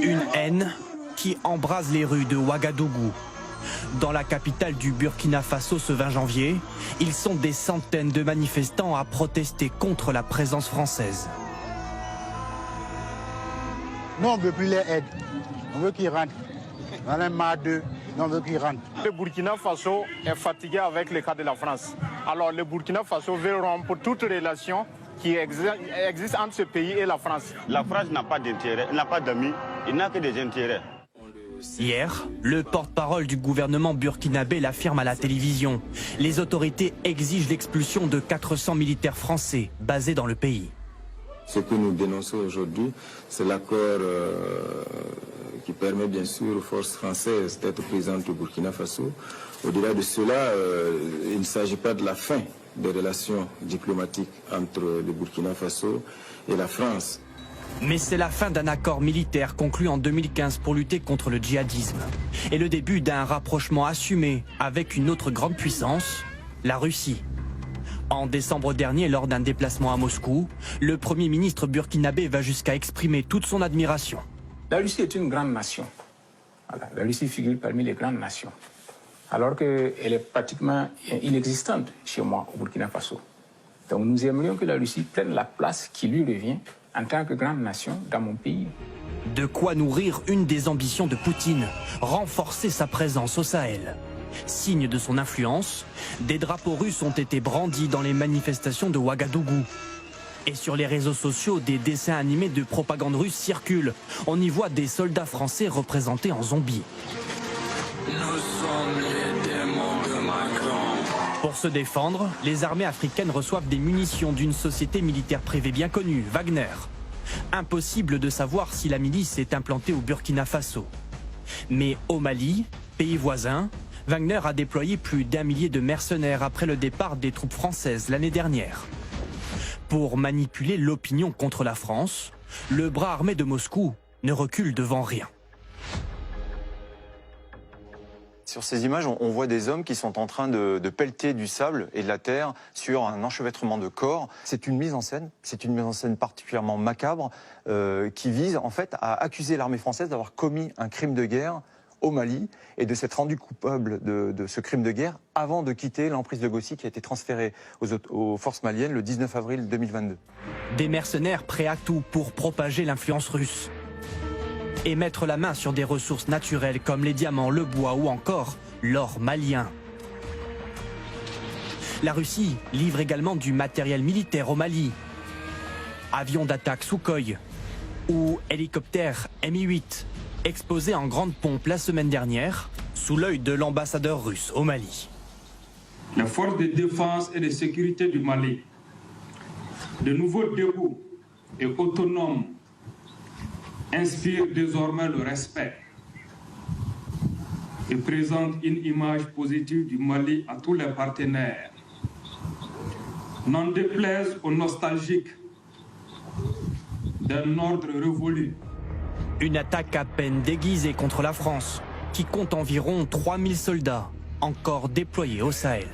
Une haine qui embrase les rues de Ouagadougou. Dans la capitale du Burkina Faso ce 20 janvier, ils sont des centaines de manifestants à protester contre la présence française. Nous, on ne veut plus les aides. On veut qu'ils rentrent. On en a marre d'eux. On veut qu'ils rentrent. Le Burkina Faso est fatigué avec le cas de la France. Alors le Burkina Faso veut rompre toute relation qui existe entre ce pays et la France. La France n'a pas d'intérêt, n'a pas d'amis, il n'a que des intérêts. Hier, le porte-parole du gouvernement burkinabé l'affirme à la télévision. Les autorités exigent l'expulsion de 400 militaires français basés dans le pays. Ce que nous dénonçons aujourd'hui, c'est l'accord qui permet bien sûr aux forces françaises d'être présentes au Burkina Faso. Au-delà de cela, il ne s'agit pas de la fin des relations diplomatiques entre le Burkina Faso et la France. Mais c'est la fin d'un accord militaire conclu en 2015 pour lutter contre le djihadisme. Et le début d'un rapprochement assumé avec une autre grande puissance, la Russie. En décembre dernier, lors d'un déplacement à Moscou, le Premier ministre burkinabé va jusqu'à exprimer toute son admiration. La Russie est une grande nation. Voilà, la Russie figure parmi les grandes nations. Alors qu'elle est pratiquement inexistante chez moi, au Burkina Faso. Donc nous aimerions que la Russie prenne la place qui lui revient en tant que grande nation dans mon pays. De quoi nourrir une des ambitions de Poutine, renforcer sa présence au Sahel. Signe de son influence, des drapeaux russes ont été brandis dans les manifestations de Ouagadougou. Et sur les réseaux sociaux, des dessins animés de propagande russe circulent. On y voit des soldats français représentés en zombies. Nous sommes les démons de Macron. Pour se défendre, les armées africaines reçoivent des munitions d'une société militaire privée bien connue, Wagner. Impossible de savoir si la milice est implantée au Burkina Faso. Mais au Mali, pays voisin, Wagner a déployé plus d'1 millier de mercenaires après le départ des troupes françaises l'année dernière. Pour manipuler l'opinion contre la France, le bras armé de Moscou ne recule devant rien. Sur ces images, on voit des hommes qui sont en train de pelleter du sable et de la terre sur un enchevêtrement de corps. C'est une mise en scène particulièrement macabre qui vise en fait à accuser l'armée française d'avoir commis un crime de guerre au Mali et de s'être rendu coupable de ce crime de guerre avant de quitter l'emprise de Gossi qui a été transférée aux forces maliennes le 19 avril 2022. Des mercenaires prêts à tout pour propager l'influence russe. Et mettre la main sur des ressources naturelles comme les diamants, le bois ou encore l'or malien. La Russie livre également du matériel militaire au Mali. Avions d'attaque Sukhoi ou hélicoptères Mi-8 exposés en grande pompe la semaine dernière sous l'œil de l'ambassadeur russe au Mali. Les forces de défense et de sécurité du Mali, de nouveaux debout et autonomes, inspire désormais le respect et présente une image positive du Mali à tous les partenaires. N'en déplaise aux nostalgiques d'un ordre révolu. Une attaque à peine déguisée contre la France, qui compte environ 3000 soldats encore déployés au Sahel.